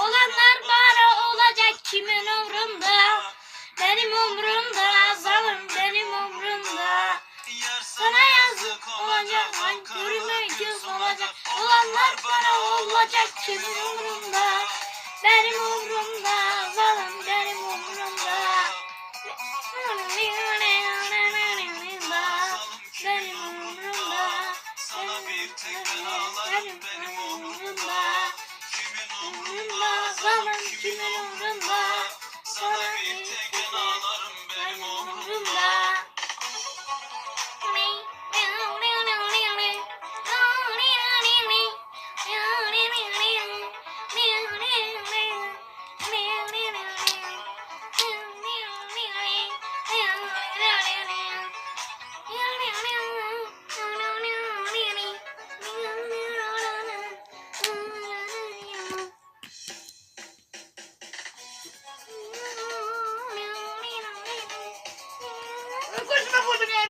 Olanlar bana olacak kimin umrunda? Benim umrumda, zalim benim umrumda. Sana yazık olacak, görüme göz olacak. Olanlar bana olacak kimin umrunda? Benim umrumda, zalim benim umrumda. Benim umrumda, benim umrumda. Umrumda, zalim kimin umrunda? Sana bir tek ağlarım benim umrumda.